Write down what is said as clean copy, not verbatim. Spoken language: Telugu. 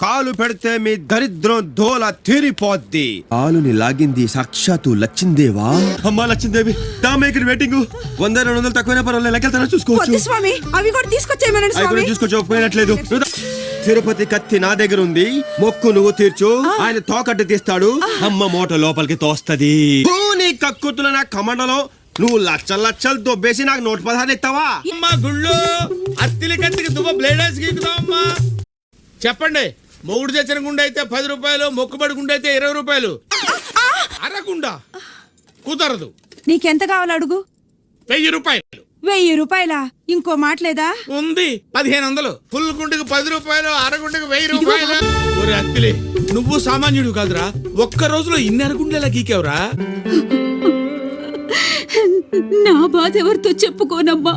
కాలు పెడితే మీ దరిద్రం దోల తీరిపోద్ది. కాలుని లాగింది సాక్షాత్తు లచ్చిందేవా. అమ్మా లచ్చిందేవి, వెయిటింగ్. 100-200 తక్కువైనా పర్వాలేదు, లెక్కలు చూసుకోవచ్చు. స్వామి అవి కూడా తీసుకొచ్చేయమనండి. చూసుకోకపోయినట్లేదు. తిరుపతి కత్తి నా దగ్గర ఉంది, మొక్కు నువ్వు తీర్చు, ఆయన తోకట్టు తీస్తాడు, అమ్మ మోట లోపలికి తోస్తది. నీ కక్కుతున్న నా కమండలో నువ్వు లచ్చలు దొబ్బేసి నాకు 116 ఇస్తావా? అమ్మా గుళ్ళు అత్తిలి కత్తికి దువ్వ బ్లేడర్స్ గీకుతావమ్మా. చెప్పండి, మొగుడు తెచ్చిన గుండె అయితే 10 రూపాయలు, మొక్కుబడి గుండె అయితే 20 రూపాయలు. అరగుండా కుదరదు. నీకెంత కావాలి అడుగు. 1000 రూపాయలు. 1000 రూపాయలా? ఇంకో మాటలేదా? ఉంది 1500. ఫుల్ గుండెకు 10 రూపాయలు, అరగుండెకు 1000 రూపాయలు. ఒరే అత్తిలి, నువ్వు సామాన్యుడు కాదురా, ఒక్క రోజులో ఇన్ని అరగుండెలా గీకేవరా? నా బాధ ఎవరితో చెప్పుకోనమ్మా.